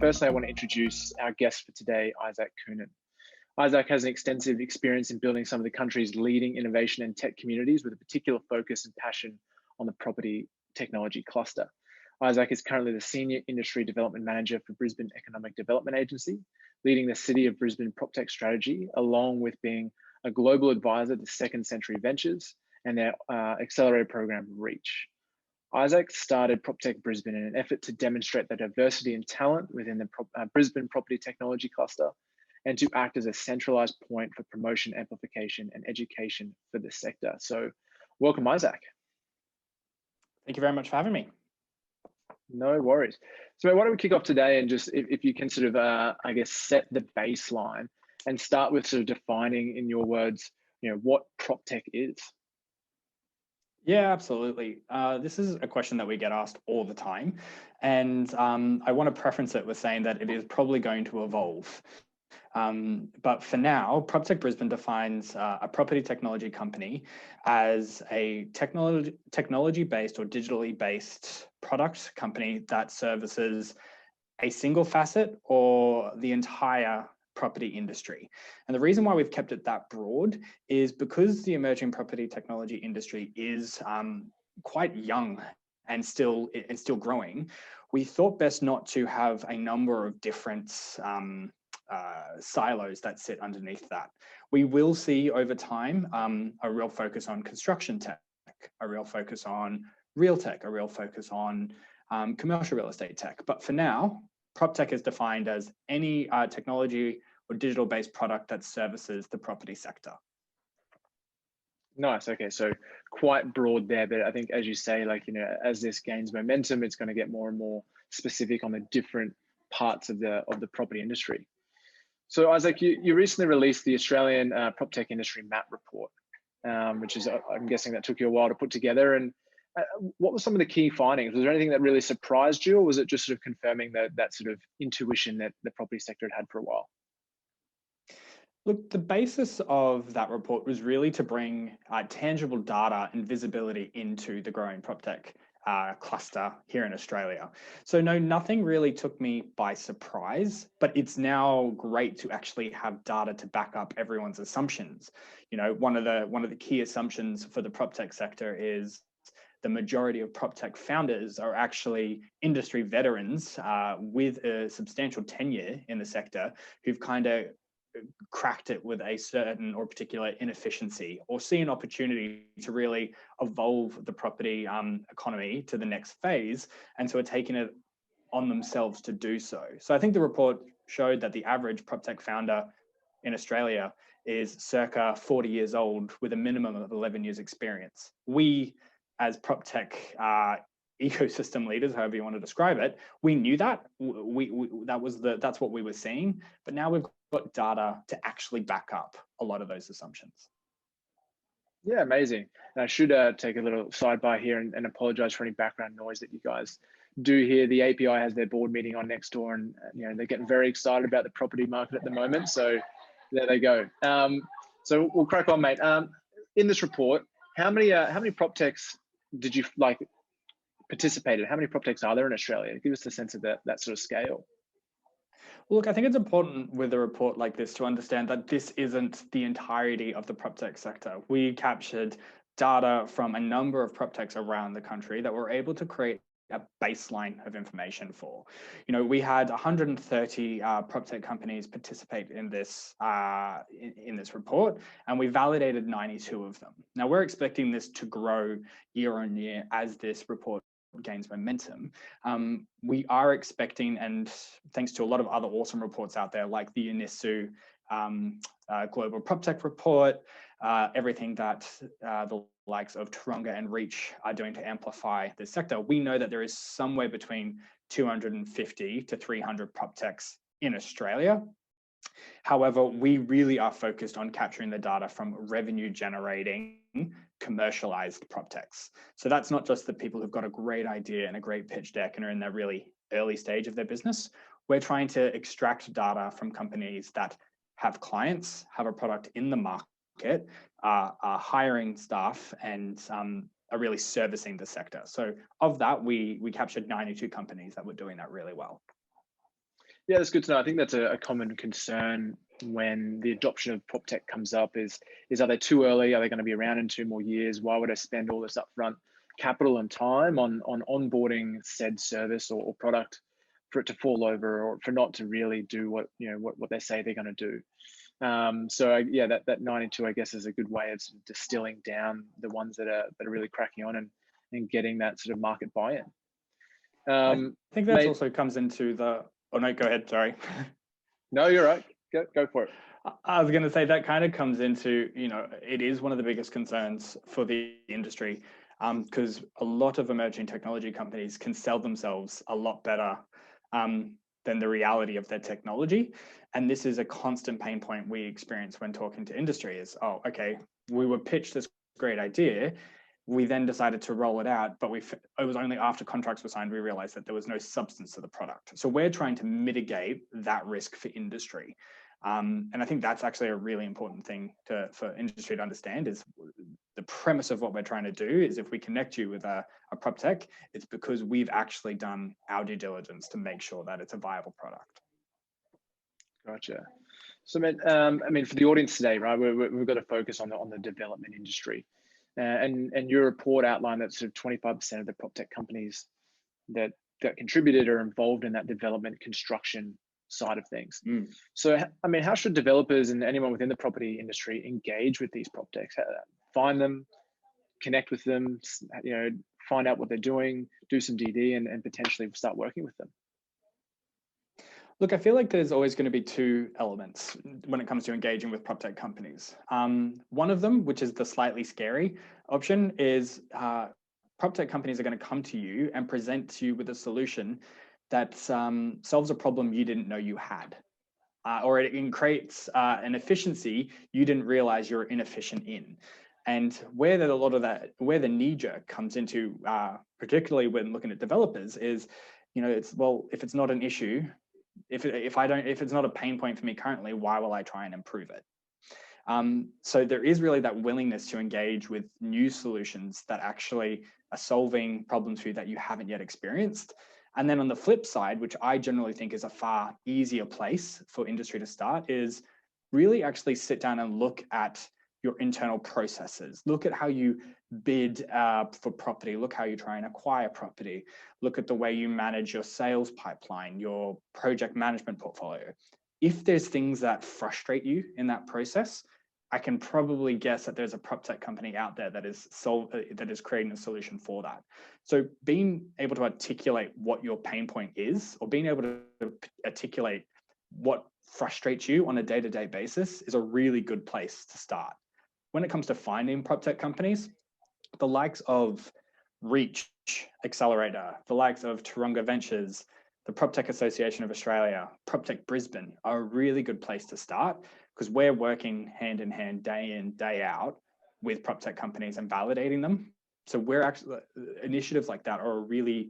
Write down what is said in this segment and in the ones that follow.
firstly, I want to introduce our guest for today, Isaac Coonan. Isaac has an extensive experience in building some of the country's leading innovation and tech communities with a particular focus and passion on the property technology cluster. Isaac is currently the Senior Industry Development Manager for Brisbane Economic Development Agency, leading the City of Brisbane Proptech strategy, along with being a global advisor to Second Century Ventures and their accelerator program, Reach. Isaac started Proptech Brisbane in an effort to demonstrate the diversity and talent within the Brisbane property technology cluster and to act as a centralized point for promotion, amplification, and education for the sector. So welcome, Isaac. Thank you very much for having me. No worries. So why don't we kick off today and just, if you can sort of, I guess, set the baseline and start with sort of defining in your words, what Proptech is. Yeah, absolutely. This is a question that we get asked all the time. And I want to preference it with saying that it is probably going to evolve. But for now, Proptech Brisbane defines a property technology company as a technology-based or digitally based product company that services a single facet or the entire property industry. And the reason why we've kept it that broad is because the emerging property technology industry is quite young and still growing. We thought best not to have a number of different silos that sit underneath that. We will see over time a real focus on construction tech, a real focus on real tech, a real focus on commercial real estate tech. But for now, Proptech is defined as any technology or digital-based product that services the property sector. Nice. Okay, so quite broad there, but I think, as you say, as this gains momentum, it's going to get more and more specific on the different parts of the property industry. So, Isaac, you recently released the Australian Proptech Industry Map Report, which is, I'm guessing, that took you a while to put together. And what were some of the key findings? Was there anything that really surprised you, or was it just sort of confirming that sort of intuition that the property sector had for a while? Look, the basis of that report was really to bring tangible data and visibility into the growing Proptech cluster here in Australia. So no, nothing really took me by surprise, but it's now great to actually have data to back up everyone's assumptions. One of the key assumptions for the Proptech sector is the majority of Proptech founders are actually industry veterans with a substantial tenure in the sector who've kind of cracked it with a certain or particular inefficiency or see an opportunity to really evolve the property economy to the next phase, and so are taking it on themselves to do so. So I think the report showed that the average Proptech founder in Australia is circa 40 years old with a minimum of 11 years experience. We, as Proptech ecosystem leaders, however you want to describe it, we knew that. That's what we were seeing, but now we've got data to actually back up a lot of those assumptions. Yeah, amazing. And I should take a little sidebar here and apologize for any background noise that you guys do hear. The API has their board meeting on next door, and they're getting very excited about the property market at the moment. So there they go. So we'll crack on, mate. In this report, how many Proptechs did you participated? How many Proptechs are there in Australia? Give us a sense of that sort of scale. Well, look, I think it's important with a report like this to understand that this isn't the entirety of the Proptech sector. We captured data from a number of Proptechs around the country that we're able to create a baseline of information for. We had 130 Proptech companies participate in this report, and we validated 92 of them. Now we're expecting this to grow year on year as this report gains momentum. We are expecting, and thanks to a lot of other awesome reports out there like the UNISU Global Proptech Report, everything that the likes of Taronga and Reach are doing to amplify the sector, we know that there is somewhere between 250 to 300 Proptechs in Australia. However, we really are focused on capturing the data from revenue generating commercialized Proptechs. So that's not just the people who've got a great idea and a great pitch deck and are in that really early stage of their business. We're trying to extract data from companies that have clients, have a product in the market, are hiring staff, and are really servicing the sector. So of that, we captured 92 companies that were doing that really well. Yeah, that's good to know. I think that's a common concern when the adoption of PropTech comes up is are they too early? Are they going to be around in 2 more years? Why would I spend all this upfront capital and time on onboarding said service or product for it to fall over or for not to really do what they say they're going to do? Yeah, that 92, I guess, is a good way of sort of distilling down the ones that are really cracking on and getting that sort of market buy-in. I think that also comes into the, oh no, go ahead, sorry. No, you're right. Go for it. I was going to say that kind of comes into, it is one of the biggest concerns for the industry, because a lot of emerging technology companies can sell themselves a lot better than the reality of their technology. And this is a constant pain point we experience when talking to industry is, oh, okay, we were pitched this great idea. We then decided to roll it out, but it was only after contracts were signed, we realized that there was no substance to the product. So we're trying to mitigate that risk for industry. And I think that's actually a really important thing for industry to understand is the premise of what we're trying to do is if we connect you with a PropTech, it's because we've actually done our due diligence to make sure that it's a viable product. Gotcha. So, I mean, for the audience today, right, we've got to focus on the development industry. And your report outlined that sort of 25% of the PropTech companies that contributed are involved in that development construction side of things. So, I mean, how should developers and anyone within the property industry engage with these PropTechs? Find them, connect with them, find out what they're doing, do some DD, and potentially start working with them. Look, I feel like there's always going to be two elements when it comes to engaging with PropTech companies. One of them, which is the slightly scary option, is PropTech companies are going to come to you and present to you with a solution that solves a problem you didn't know you had, or it creates an efficiency you didn't realize you're inefficient in. And where the knee jerk comes into, particularly when looking at developers, is, it's, well, if it's not an issue, if it's not a pain point for me currently, why will I try and improve it? So there is really that willingness to engage with new solutions that actually are solving problems for you that you haven't yet experienced. And then on the flip side, which I generally think is a far easier place for industry to start, is really actually sit down and look at your internal processes. Look at how you bid for property. Look how you try and acquire property. Look at the way you manage your sales pipeline, your project management portfolio. If there's things that frustrate you in that process, I can probably guess that there's a PropTech company out there that is creating a solution for that. So being able to articulate what your pain point is, or being able to articulate what frustrates you on a day-to-day basis, is a really good place to start. When it comes to finding PropTech companies, the likes of Reach, Accelerator, the likes of Taronga Ventures, the PropTech Association of Australia, Proptech Brisbane are a really good place to start, because we're working hand in hand, day in, day out with PropTech companies and validating them. So we're actually, initiatives like that are a really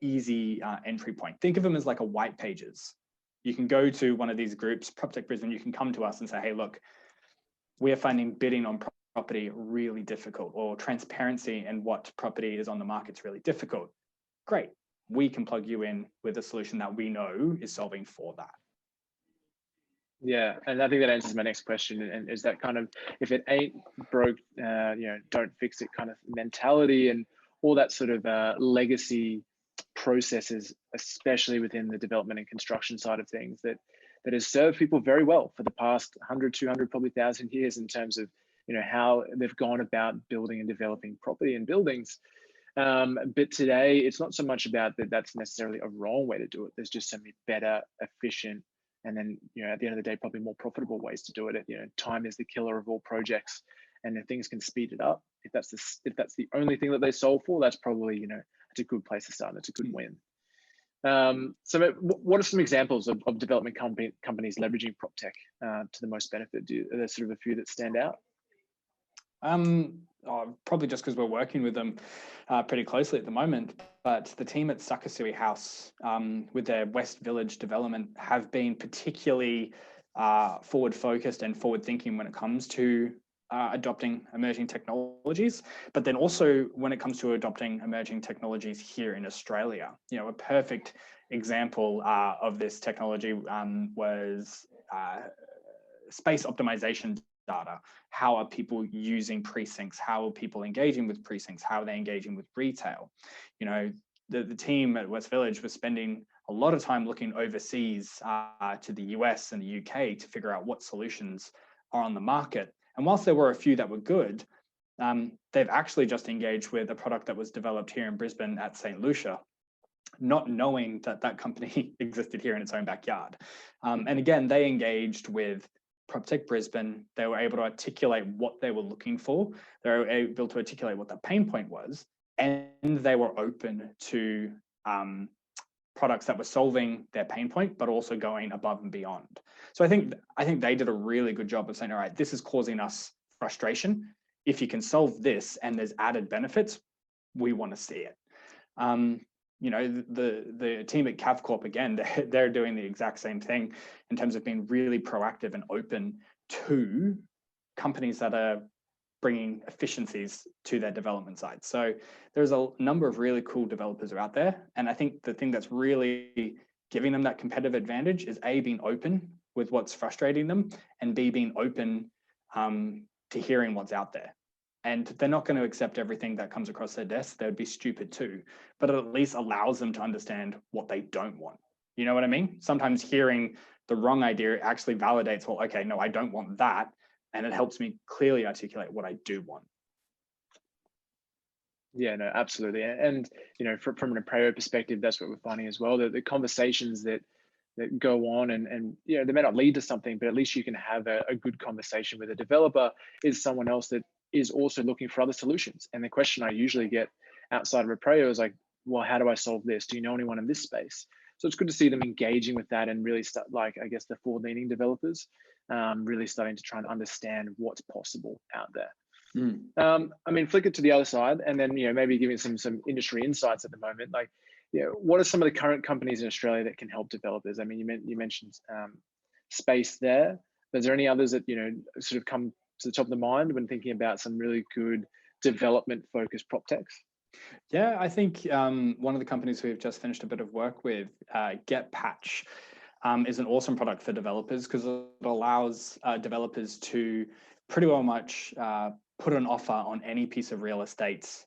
easy entry point. Think of them as like a white pages. You can go to one of these groups, PropTech Brisbane, you can come to us and say, hey, look, we are finding bidding on property really difficult, or transparency and what property is on the market is really difficult. Great. We can plug you in with a solution that we know is solving for that. Yeah, and I think that answers my next question. And is that kind of, if it ain't broke, don't fix it kind of mentality, and all that sort of legacy processes, especially within the development and construction side of things, that has served people very well for the past 100, 200, probably 1,000 years in terms of how they've gone about building and developing property and buildings. But today, it's not so much about that's necessarily a wrong way to do it. There's just so many better, efficient, and then at the end of the day, probably more profitable ways to do it. Time is the killer of all projects, and if things can speed it up, if that's the only thing that they solve for, that's probably it's a good place to start. And it's a good win. So what are some examples of development companies leveraging PropTech to the most benefit? Are there sort of a few that stand out? Probably just because we're working with them pretty closely at the moment, but the team at Sakasui House with their West Village development have been particularly forward focused and forward thinking when it comes to adopting emerging technologies, but then also when it comes to adopting emerging technologies here in Australia. You know, a perfect example of this technology was space optimization data. How are people using precincts? How are people engaging with precincts? How are they engaging with retail? You know, the team at West Village was spending a lot of time looking overseas to the US and the UK to figure out what solutions are on the market. And whilst there were a few that were good, they've actually just engaged with a product that was developed here in Brisbane at St. Lucia, not knowing that that company existed here in its own backyard. And again, they engaged with Proptech Brisbane. They were able to articulate what they were looking for. They were able to articulate what the pain point was, and they were open to products that were solving their pain point, but also going above and beyond. So I think they did a really good job of saying, all right, this is causing us frustration. If you can solve this and there's added benefits, we want to see it. You know, the team at CavCorp, again, they're doing the exact same thing in terms of being really proactive and open to companies that are bringing efficiencies to their development side. So there's a number of really cool developers out there. And I think the thing that's really giving them that competitive advantage is A, being open with what's frustrating them, and B, being open to hearing what's out there. And they're not going to accept everything that comes across their desk. They would be stupid too, but it at least allows them to understand what they don't want. You know what I mean? Sometimes hearing the wrong idea actually validates, well, okay, no, I don't want that. And it helps me clearly articulate what I do want. Yeah, no, absolutely. And you know, from an Aprao perspective, that's what we're finding as well. The conversations that go on and you know, they may not lead to something, but at least you can have a good conversation with a developer is someone else that is also looking for other solutions. And the question I usually get outside of Aprao is like, well, how do I solve this? Do you know anyone in this space? So it's good to see them engaging with that and really start, like, I guess the forward-leaning developers really starting to try and understand what's possible out there. I mean, flick it to the other side, and then, you know, maybe giving some industry insights at the moment. Like, you know, what are some of the current companies in Australia that can help developers? I mean, you mentioned Space there. But is there any others that, you know, sort of come to the top of the mind when thinking about some really good development-focused prop techs? Yeah, I think one of the companies we've just finished a bit of work with, GetPatch, is an awesome product for developers because it allows developers to pretty well much put an offer on any piece of real estate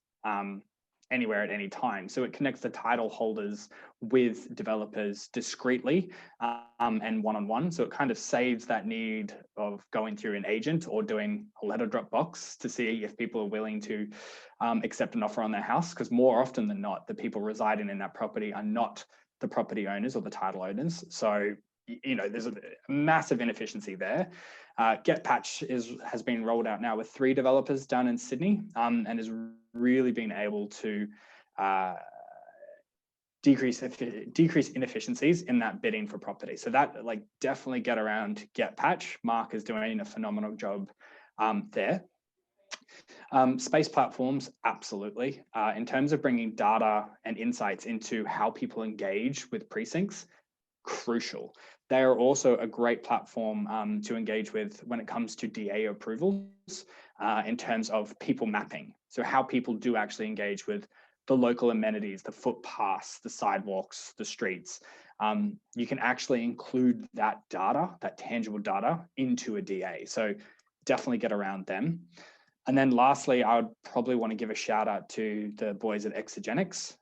anywhere at any time. So it connects the title holders with developers discreetly and one-on-one. So it kind of saves that need of going through an agent or doing a letter drop box to see if people are willing to accept an offer on their house, because more often than not, the people residing in that property are not the property owners or the title owners. So, you know, there's a massive inefficiency there. GetPatch has been rolled out now with 3 developers down in Sydney and is really being able to decrease inefficiencies in that bidding for property. So that, like, definitely get around GetPatch. Mark is doing a phenomenal job there. Space platforms, absolutely. In terms of bringing data and insights into how people engage with precincts, crucial. They are also a great platform to engage with when it comes to DA approvals in terms of people mapping. So how people do actually engage with the local amenities, the footpaths, the sidewalks, the streets. You can actually include that data, that tangible data, into a DA. So definitely get around them. And then lastly, I would probably want to give a shout out to the boys at Exogenics,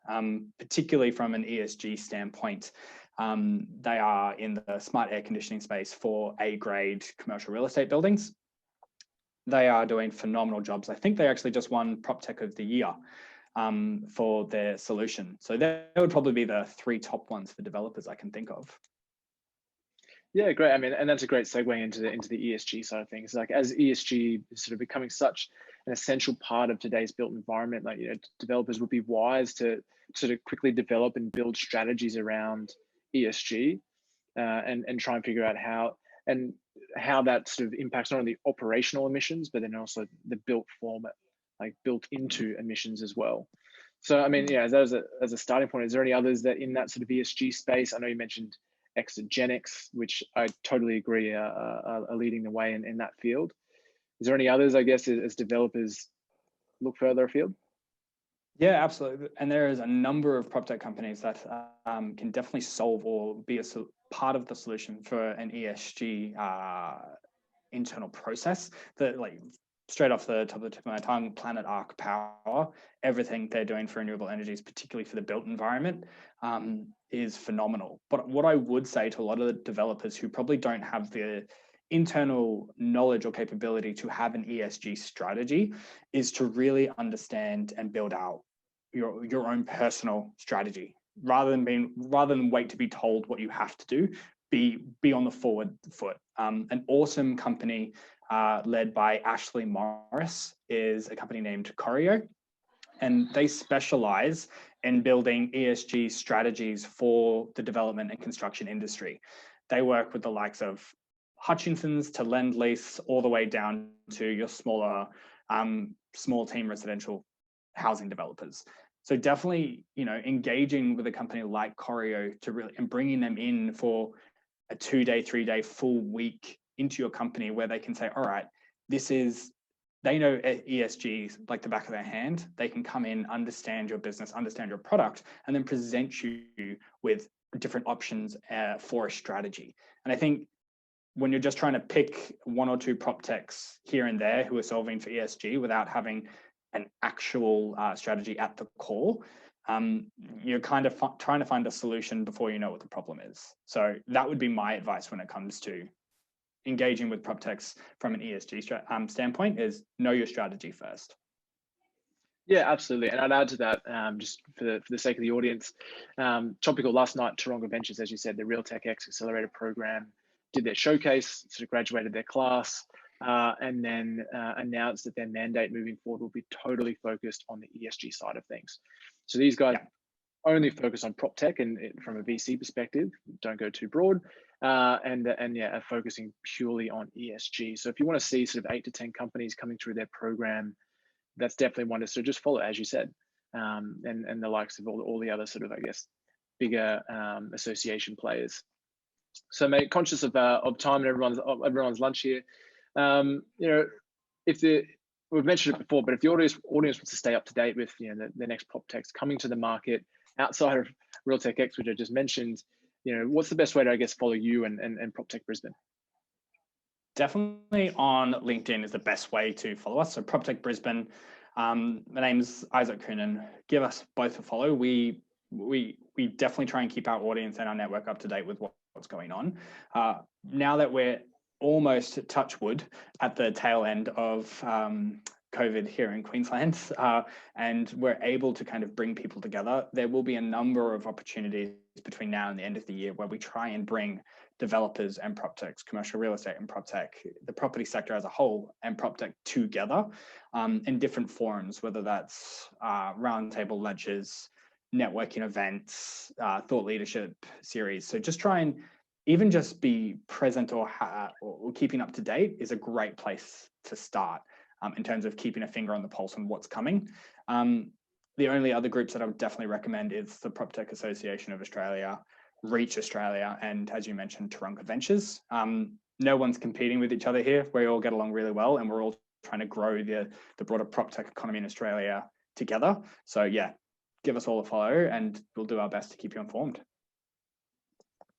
particularly from an ESG standpoint. They are in the smart air conditioning space for A-grade commercial real estate buildings. They are doing phenomenal jobs. I think they actually just won PropTech of the Year for their solution. So that would probably be the 3 top ones for developers I can think of. Yeah, great. I mean, and that's a great segue into the ESG side of things. Like, as ESG is sort of becoming such an essential part of today's built environment, like, you know, developers would be wise to sort of quickly develop and build strategies around ESG and try and figure out how that sort of impacts not only operational emissions, but then also the built format, like built into emissions as well. So, I mean, yeah, as a starting point, is there any others that in that sort of ESG space? I know you mentioned Exogenics, which I totally agree are leading the way in that field. Is there any others, I guess, as developers look further afield? Yeah, absolutely. And there is a number of PropTech companies that can definitely solve or be a part of the solution for an ESG internal process. That, like, straight off the top of the tip of my tongue, Planet Arc Power, everything they're doing for renewable energies, particularly for the built environment, is phenomenal. But what I would say to a lot of the developers who probably don't have the internal knowledge or capability to have an ESG strategy is to really understand and build out your own personal strategy, rather than wait to be told what you have to do. Be on the forward foot. An awesome company led by Ashley Morris is a company named Choreo, and they specialize in building ESG strategies for the development and construction industry. They work with the likes of Hutchinson's to Lend Lease, all the way down to your smaller small team residential housing developers. So definitely, engaging with a company like Choreo to really, and bringing them in for a 2-day, 3-day, full week into your company, where they can say, all right, they know ESG like the back of their hand. They can come in, understand your business, understand your product, and then present you with different options for a strategy. And I think when you're just trying to pick 1 or 2 prop techs here and there who are solving for ESG without having an actual strategy at the core, you're kind of trying to find a solution before you know what the problem is. So that would be my advice when it comes to engaging with prop techs from an ESG standpoint, is know your strategy first. Yeah, absolutely. And I'd add to that, just for the sake of the audience, topical last night, Taronga Ventures, as you said, the Real Tech X Accelerator program, did their showcase, sort of graduated their class, and then announced that their mandate moving forward will be totally focused on the ESG side of things. So these guys only focus on prop tech, and from a VC perspective, don't go too broad, and are focusing purely on ESG. So if you want to see sort of 8 to 10 companies coming through their program, that's definitely one to sort of just follow, as you said, and the likes of all the other sort of, I guess, bigger association players. So, mate, conscious of time and everyone's lunch here. We've mentioned it before, but if the audience wants to stay up to date with the next prop techs coming to the market outside of Real Tech X, which I just mentioned, what's the best way to, I guess, follow you and Proptech Brisbane? Definitely on LinkedIn is the best way to follow us. So Proptech Brisbane. My name's Isaac Coonan. Give us both a follow. We definitely try and keep our audience and our network up to date with what's going on. Now that we're almost, touch wood, at the tail end of COVID here in Queensland, and we're able to kind of bring people together, there will be a number of opportunities between now and the end of the year where we try and bring developers and prop techs, commercial real estate and prop tech, the property sector as a whole and prop tech together in different forums, whether that's roundtable lectures, networking events, thought leadership series. So just try and even just be present or keeping up to date is a great place to start in terms of keeping a finger on the pulse on what's coming. The only other groups that I would definitely recommend is the Proptech Association of Australia, Reach Australia, and as you mentioned, Taronga Ventures. No one's competing with each other here. We all get along really well, and we're all trying to grow the broader PropTech economy in Australia together. So yeah, give us all a follow and we'll do our best to keep you informed.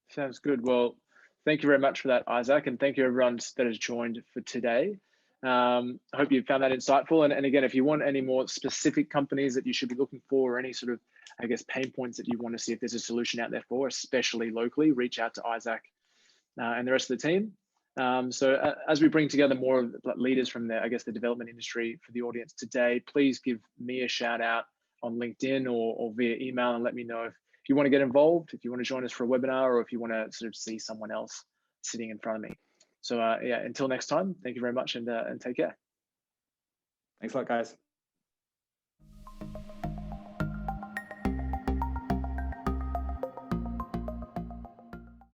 Sounds good. Well, thank you very much for that, Isaac, and thank you everyone that has joined for today. I hope you found that insightful. And again, if you want any more specific companies that you should be looking for, or any sort of, I guess, pain points that you want to see if there's a solution out there for, especially locally, reach out to Isaac and the rest of the team. So as we bring together more of leaders from the, I guess, the development industry for the audience today, please give me a shout out on LinkedIn or via email and let me know if you want to get involved, if you want to join us for a webinar, or if you want to sort of see someone else sitting in front of me. So yeah, until next time, thank you very much and take care. Thanks a lot, guys.